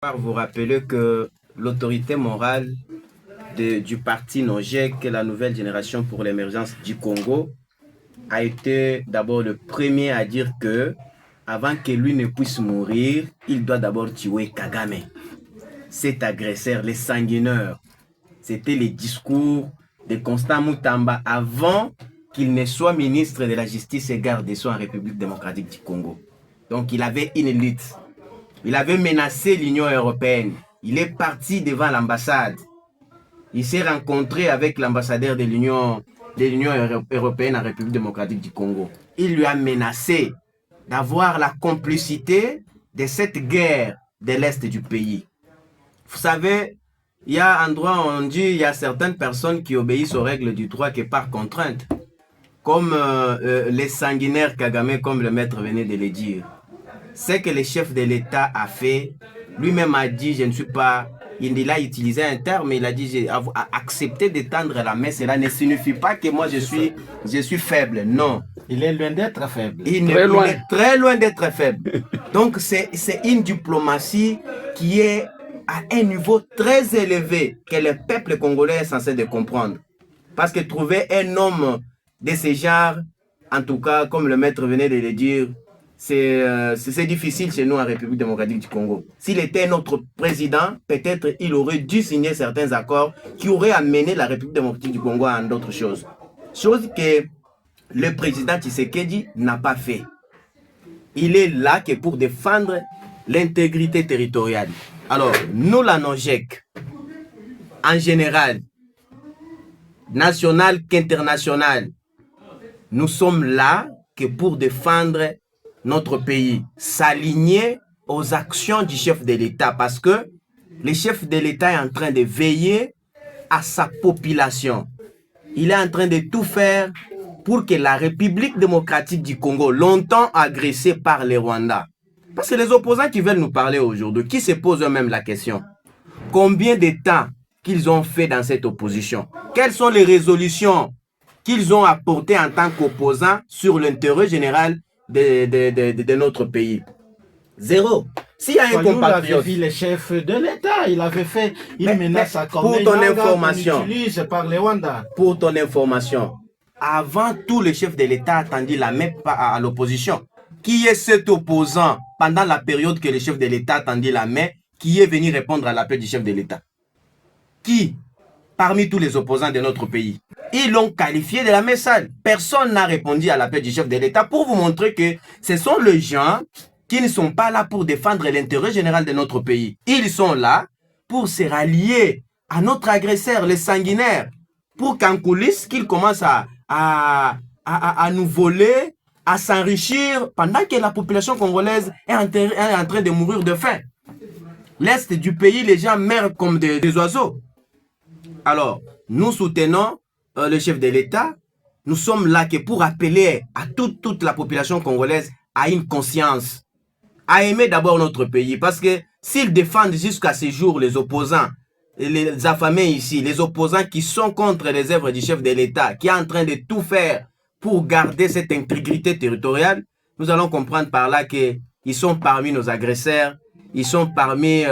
Vous rappeler que l'autorité morale du parti NOJEC, la nouvelle génération pour l'émergence du Congo, a été d'abord le premier à dire que, avant que lui ne puisse mourir, il doit d'abord tuer Kagame, cet agresseur, les sanguineurs. C'était les discours de Constant Mutamba avant qu'il ne soit ministre de la Justice et garde des Sceaux en République démocratique du Congo. Donc il avait une lutte. Il avait menacé l'Union européenne. Il est parti devant l'ambassade. Il s'est rencontré avec l'ambassadeur de l'Union européenne en République démocratique du Congo. Il lui a menacé d'avoir la complicité de cette guerre de l'Est du pays. Vous savez, il y a un droit, on dit, il y a certaines personnes qui obéissent aux règles du droit que par contrainte. Comme les sanguinaires Kagame, comme le maître venait de le dire. Ce que le chef de l'État a fait, lui-même a dit, je ne suis pas, il a utilisé un terme, il a dit, j'ai accepté d'étendre la main, cela ne signifie pas que moi je suis faible, non. Il est loin d'être faible. Il est très loin d'être faible. Donc c'est une diplomatie qui est à un niveau très élevé, que le peuple congolais est censé de comprendre. Parce que trouver un homme de ce genre, en tout cas, comme le maître venait de le dire, c'est difficile chez nous en République démocratique du Congo. S'il était notre président, peut-être il aurait dû signer certains accords qui auraient amené la République démocratique du Congo à d'autres choses. Chose que le président Tshisekedi n'a pas fait. Il est là que pour défendre l'intégrité territoriale. Alors, nous, la NOJEC, en général, national qu'international, nous sommes là que pour défendre notre pays, s'aligner aux actions du chef de l'État, parce que le chef de l'État est en train de veiller à sa population. Il est en train de tout faire pour que la République démocratique du Congo, longtemps agressée par les Rwandais, parce que les opposants qui veulent nous parler aujourd'hui, qui se posent eux-mêmes la question, combien de temps qu'ils ont fait dans cette opposition? Quelles sont les résolutions qu'ils ont apportées en tant qu'opposants sur l'intérêt général de notre pays? Zéro. S'il y a un compatriote... vu le chef de l'État, il avait fait une menace à pour ton information, par les Rwandais. Pour ton information, avant tout, le chef de l'État a tendu la main à l'opposition. Qui est cet opposant pendant la période que le chef de l'État a tendu la main, qui est venu répondre à l'appel du chef de l'État? Qui? Parmi tous les opposants de notre pays. Ils l'ont qualifié de la main sale. Personne n'a répondu à l'appel du chef de l'État pour vous montrer que ce sont les gens qui ne sont pas là pour défendre l'intérêt général de notre pays. Ils sont là pour se rallier à notre agresseur, les sanguinaires, pour qu'en coulisses, qu'ils commencent à nous voler, à s'enrichir, pendant que la population congolaise est en train de mourir de faim. L'Est du pays, les gens meurent comme des oiseaux. Alors, nous soutenons le chef de l'État. Nous sommes là que pour appeler à toute la population congolaise à une conscience, à aimer d'abord notre pays. Parce que s'ils défendent jusqu'à ce jour les opposants, les affamés ici, les opposants qui sont contre les œuvres du chef de l'État, qui est en train de tout faire pour garder cette intégrité territoriale, nous allons comprendre par là qu'ils sont parmi nos agresseurs, ils sont parmi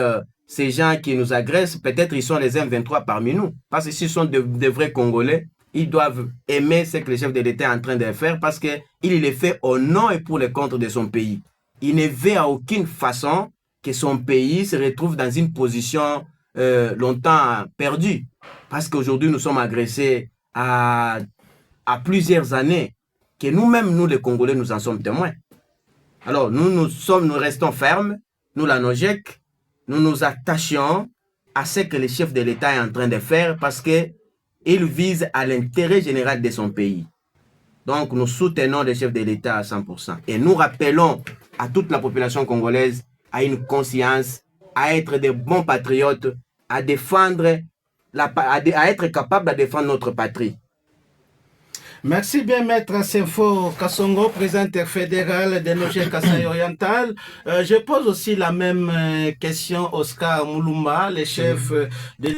ces gens qui nous agressent, peut-être ils sont les M23 parmi nous. Parce que s'ils sont de vrais Congolais, ils doivent aimer ce que le chef de l'État est en train de faire parce qu'il le fait au nom et pour le compte de son pays. Il ne veut à aucune façon que son pays se retrouve dans une position longtemps perdue. Parce qu'aujourd'hui, nous sommes agressés à plusieurs années, que nous-mêmes, nous les Congolais, nous en sommes témoins. Alors, nous restons fermes, nous la NOJEC, nous nous attachons à ce que le chef de l'État est en train de faire parce qu'il vise à l'intérêt général de son pays. Donc, nous soutenons le chef de l'État à 100%. Et nous rappelons à toute la population congolaise à une conscience, à être des bons patriotes, à défendre, à être capable de défendre notre patrie. Merci bien, Maître Senfo Kasongo, président fédéral de NOJEC Kasaï Oriental. Je pose aussi la même question à Oscar Moulouma, le chef de